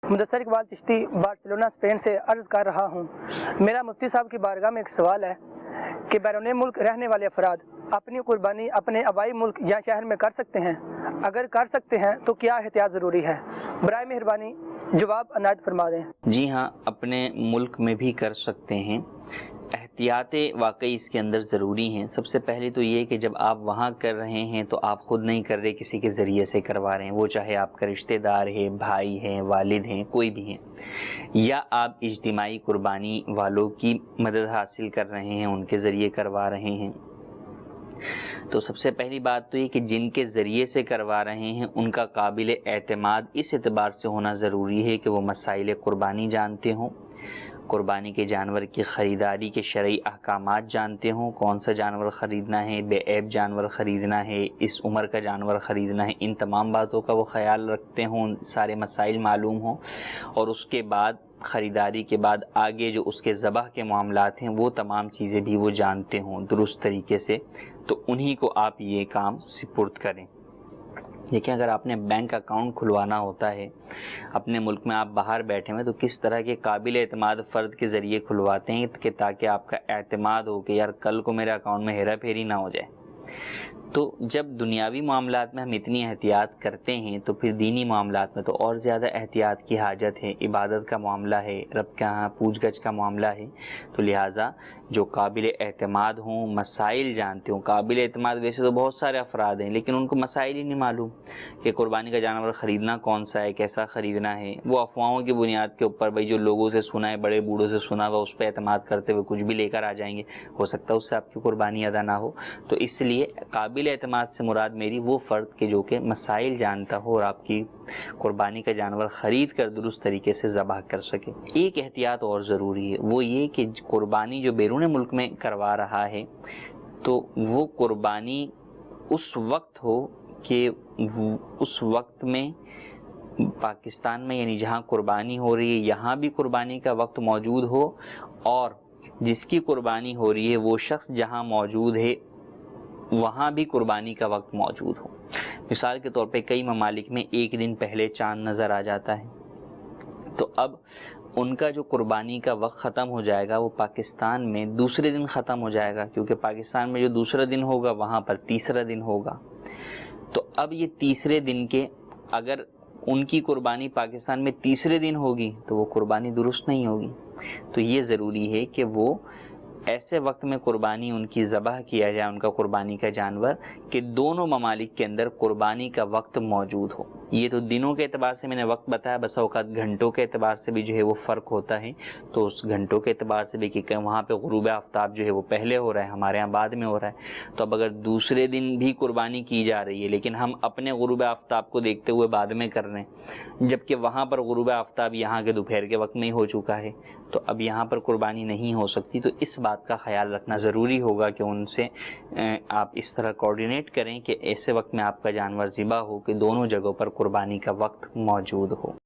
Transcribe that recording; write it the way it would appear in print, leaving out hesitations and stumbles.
Mudassir Iqbal Chishti Barcelona Spain سے عرض کر رہا ہوں، میرا مفتی صاحب کی بارگاہ میں ایک سوال ہے کہ بیرون ملک رہنے والے افراد اپنی قربانی اپنے آبائی ملک یا شہر میں کر سکتے ہیں؟ اگر کر سکتے ہیں تو کیا احتیاط ضروری ہے؟ برائے مہربانی جواب عنایت فرما دیں۔ جی ہاں، اپنے ملک میں بھی کر سکتے ہیں۔ احتیاطیں واقعی اس کے اندر ضروری ہیں۔ سب سے پہلے تو یہ کہ جب آپ وہاں کر رہے ہیں تو آپ خود نہیں کر رہے، کسی کے ذریعے سے کروا رہے ہیں، وہ چاہے آپ کا رشتہ دار ہے، بھائی ہیں، والد ہیں، کوئی بھی ہیں، یا آپ اجتماعی قربانی والوں کی مدد حاصل کر رہے ہیں، ان کے ذریعے کروا رہے ہیں۔ تو سب سے پہلی بات تو یہ کہ جن کے ذریعے سے کروا رہے ہیں ان کا قابل اعتماد اس اعتبار سے ہونا ضروری ہے کہ وہ مسائل قربانی جانتے ہوں، قربانی کے جانور کی خریداری کے شرعی احکامات جانتے ہوں، کون سا جانور خریدنا ہے، بے عیب جانور خریدنا ہے، اس عمر کا جانور خریدنا ہے، ان تمام باتوں کا وہ خیال رکھتے ہوں، سارے مسائل معلوم ہوں، اور اس کے بعد خریداری کے بعد آگے جو اس کے ذبح کے معاملات ہیں وہ تمام چیزیں بھی وہ جانتے ہوں درست طریقے سے، تو انہی کو آپ یہ کام سپرد کریں۔ دیکھیں، اگر آپ نے بینک اکاؤنٹ کھلوانا ہوتا ہے اپنے ملک میں، آپ باہر بیٹھے ہوئے، تو کس طرح کے قابل اعتماد فرد کے ذریعے کھلواتے ہیں کہ تاکہ آپ کا اعتماد ہو کہ یار کل کو میرے اکاؤنٹ میں ہیرا پھیری نہ ہو جائے۔ تو جب دنیاوی معاملات میں ہم اتنی احتیاط کرتے ہیں تو پھر دینی معاملات میں تو اور زیادہ احتیاط کی حاجت ہے۔ عبادت کا معاملہ ہے، رب کے ہاں پوچھ گچھ کا معاملہ ہے، تو لہٰذا جو قابل اعتماد ہوں، مسائل جانتے ہوں۔ قابل اعتماد ویسے تو بہت سارے افراد ہیں لیکن ان کو مسائل ہی نہیں معلوم کہ قربانی کا جانور خریدنا کون سا ہے، کیسا خریدنا ہے۔ وہ افواہوں کی بنیاد کے اوپر جو لوگوں سے سنا ہے، بڑے بوڑھوں سے سنا ہوا، اس پہ اعتماد کرتے ہوئے کچھ بھی لے کر آ جائیں گے، ہو سکتا ہے اس سے آپ کی قربانی ادا نہ ہو۔ تو اس لیے قابل اعتماد سے مراد میری وہ فرد کے جو کہ مسائل جانتا ہو اور آپ کی قربانی کا جانور خرید کر درست طریقے سے ذبح کر سکے۔ ایک احتیاط اور ضروری ہے، وہ یہ کہ قربانی جو بیرون ملک میں کروا رہا ہے تو وہ قربانی اس وقت ہو کہ اس وقت میں پاکستان میں، یعنی جہاں قربانی ہو رہی ہے یہاں بھی قربانی کا وقت موجود ہو، اور جس کی قربانی ہو رہی ہے وہ شخص جہاں موجود ہے وہاں بھی قربانی کا وقت موجود ہو۔ مثال کے طور پہ کئی ممالک میں ایک دن پہلے چاند نظر آ جاتا ہے، تو اب ان کا جو قربانی کا وقت ختم ہو جائے گا وہ پاکستان میں دوسرے دن ختم ہو جائے گا، کیونکہ پاکستان میں جو دوسرا دن ہوگا وہاں پر تیسرا دن ہوگا۔ تو اب یہ تیسرے دن کے، اگر ان کی قربانی پاکستان میں تیسرے دن ہوگی تو وہ قربانی درست نہیں ہوگی۔ تو یہ ضروری ہے کہ وہ ایسے وقت میں قربانی ان کی ذبح کیا جائے، ان کا قربانی کا جانور، کہ دونوں ممالک کے اندر قربانی کا وقت موجود ہو۔ یہ تو دنوں کے اعتبار سے میں نے وقت بتایا، بس اوقات گھنٹوں کے اعتبار سے بھی جو ہے وہ فرق ہوتا ہے، تو اس گھنٹوں کے اعتبار سے بھی کہ وہاں پہ غروب آفتاب جو ہے وہ پہلے ہو رہا ہے، ہمارے ہاں بعد میں ہو رہا ہے۔ تو اب اگر دوسرے دن بھی قربانی کی جا رہی ہے لیکن ہم اپنے غروب آفتاب کو دیکھتے ہوئے بعد میں کر رہے ہیں، جبکہ وہاں پر غروب آفتاب یہاں کے دوپہر کے وقت میں ہی ہو چکا ہے، تو اب یہاں پر قربانی نہیں ہو سکتی۔ تو اس بات کا خیال رکھنا ضروری ہوگا کہ ان سے آپ اس طرح کوارڈینیٹ کریں کہ ایسے وقت میں آپ کا جانور ذبح ہو کہ دونوں جگہوں پر قربانی کا وقت موجود ہو۔